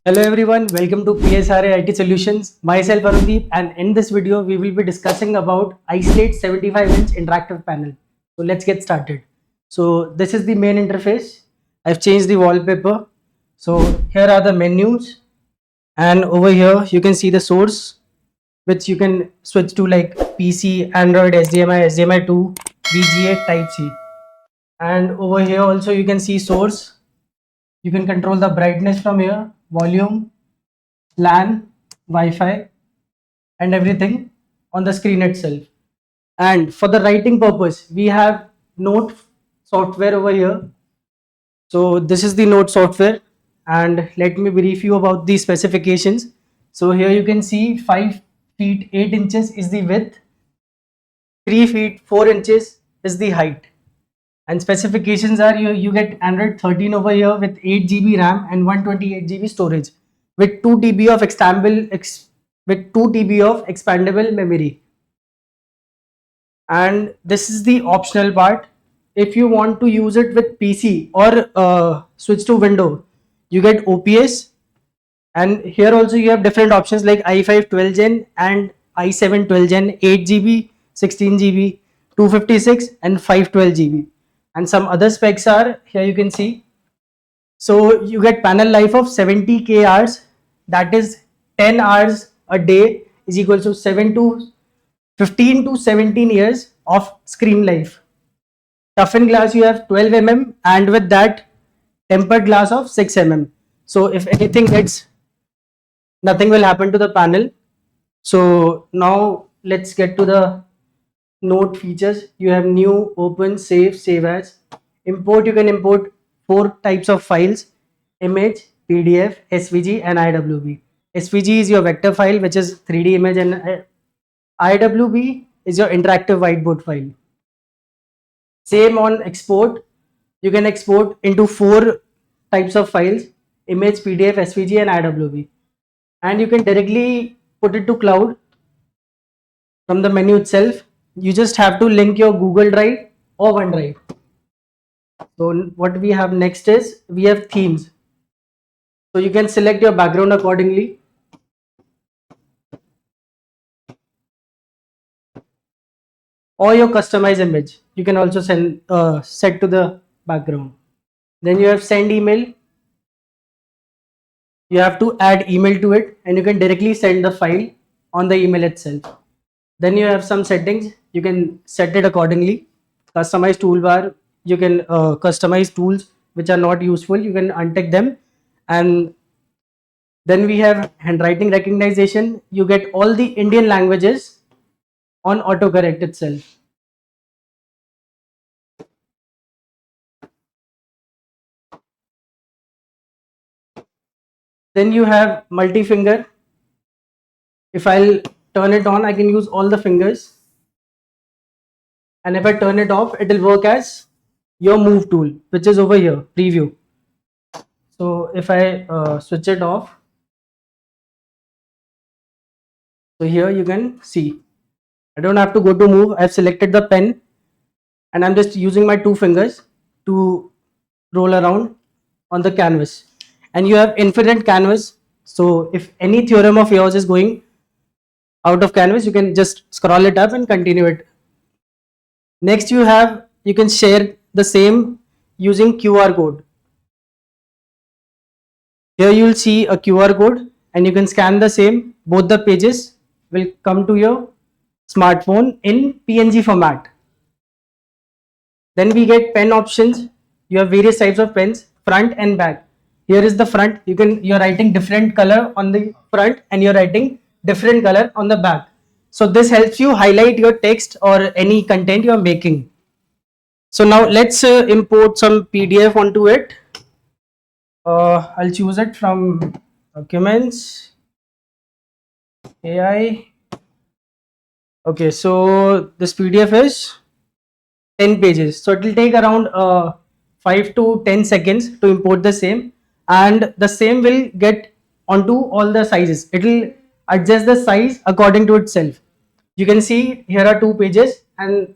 Hello everyone, welcome to psraitsolutions. Myself Arundeep, and in this video we will be discussing about iSLate 75-inch interactive panel. So let's get started. So this is the main interface. I've changed the wallpaper. So here are the menus, and over here you can see the source, which you can switch to like PC, Android, HDMI, HDMI 2, VGA, Type C. And over here also you can see source. You can control the brightness from here, volume, LAN, Wi-Fi, and everything on the screen itself. And for the writing purpose, we have Note software over here. So this is the Note software, and let me brief you about the specifications. So here you can see 5 feet 8 inches is the width, 3 feet 4 inches is the height. And specifications are you get Android 13 over here with 8 GB RAM and 128 GB storage with 2 TB of expandable memory. And this is the optional part. If you want to use it with PC or switch to Windows, you get OPS. And here also you have different options like i5 12 Gen and i7 12 Gen, 8 GB, 16 GB, 256 and 512 GB. And some other specs are here you can see. So you get panel life of 70k hours, that is 10 hours a day is equal to 15 to 17 years of screen life. Toughened glass you have 12 mm, and with that tempered glass of 6 mm. So if anything hits, nothing will happen to the panel. So now let's get to the Note features. You have new, open, save as. Import, you can import 4 types of files: image, PDF, SVG and IWB. SVG is your vector file, which is 3D image, and IWB is your interactive whiteboard file. Same on export. You can export into 4 types of files: image, PDF, SVG and IWB. And you can directly put it to cloud from the menu itself. You just have to link your Google Drive or OneDrive. So what we have next is we have themes. So you can select your background accordingly. Or your customized image. You can also set to the background. Then you have send email. You have to add email to it, and you can directly send the file on the email itself. Then you have some settings. You can set it accordingly. Customize toolbar. You can customize tools which are not useful. You can untick them. And then we have handwriting recognition. You get all the Indian languages on autocorrect itself. Then you have multi-finger. If I'll turn it on, I can use all the fingers. And if I turn it off, it will work as your move tool, which is over here, preview. So if I switch it off, so here you can see, I don't have to go to move. I've selected the pen and I'm just using my 2 fingers to roll around on the canvas. And you have infinite canvas. So if any theorem of yours is going out of canvas, you can just scroll it up and continue it. Next you can share the same using QR code. Here you will see a QR code and you can scan the same. Both the pages will come to your smartphone in PNG format. Then we get pen options. You have various types of pens, front and back. Here is the front. You're writing different color on the front and you're writing different color on the back. So this helps you highlight your text or any content you're making. So now let's import some PDF onto it. I'll choose it from documents, AI. Okay, so this PDF is 10 pages. So it will take around 5 to 10 seconds to import the same, and the same will get onto all the sizes. It will adjust the size according to itself. You can see here are 2 pages and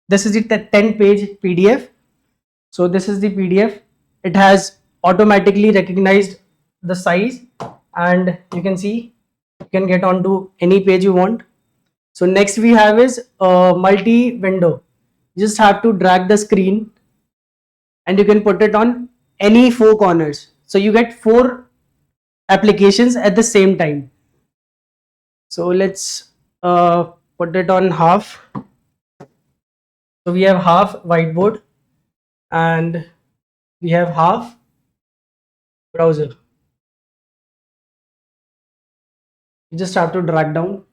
this is the 10 page PDF. So this is the PDF. It has automatically recognized the size and you can see you can get onto any page you want. So next we have is multi window. You just have to drag the screen and you can put it on any four corners. So you get four applications at the same time. So let's put it on half. So we have half whiteboard and we have half browser. You just have to drag down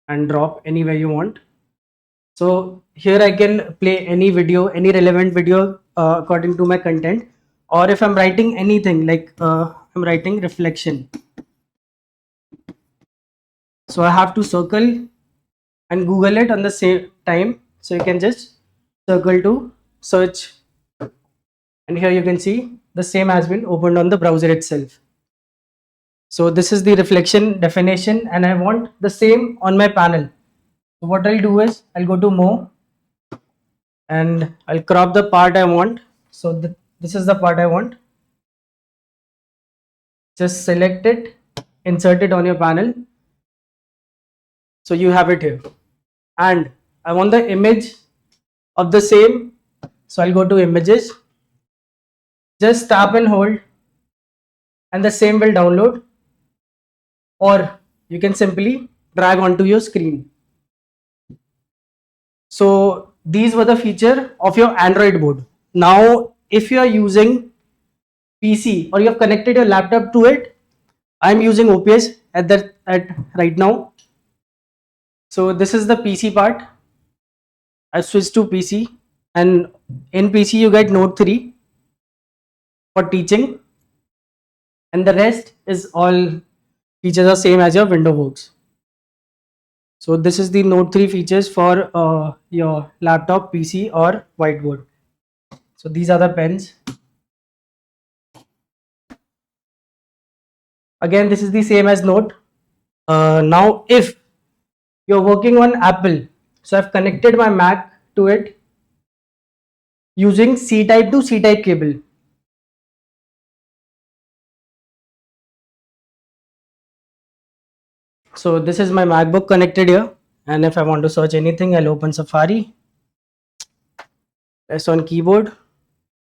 and drop anywhere you want. So here I can play any video, any relevant video according to my content, or if I'm writing anything like I'm writing reflection. So I have to circle and Google it on the same time. So you can just circle to search, and here you can see the same has been opened on the browser itself. So this is the reflection definition and I want the same on my panel. So what I'll do is I'll go to more and I'll crop the part I want. So this is the part I want. Just select it, insert it on your panel. So you have it here. And I want the image of the same. So I'll go to images. Just tap and hold and the same will download, or you can simply drag onto your screen. So these were the feature of your Android board. Now if you are using PC or you have connected your laptop to it, I'm using OPS at right now. So this is the PC part. I switched to PC, and in PC you get Note 3 for teaching, and the rest is all features are same as your window works. So this is the Note 3 features for your laptop, PC or whiteboard. So these are the pens. Again, this is the same as Note. Now if you're working on Apple, so I've connected my Mac to it using C-type to C-type cable. So this is my MacBook connected here, and if I want to search anything, I'll open Safari, press on keyboard,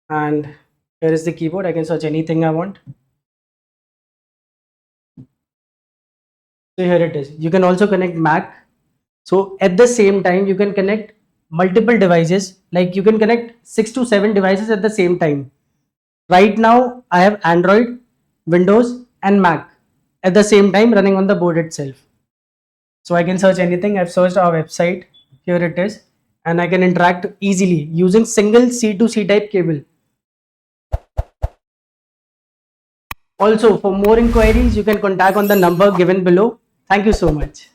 and here is the keyboard. I can search anything I want. So here it is. You can also connect Mac. So at the same time, you can connect multiple devices. Like you can connect 6 to 7 devices at the same time. Right now, I have Android, Windows, and Mac at the same time running on the board itself. So I can search anything. I've searched our website. Here it is. And I can interact easily using single C to C type cable. Also, for more inquiries, you can contact on the number given below. Thank you so much.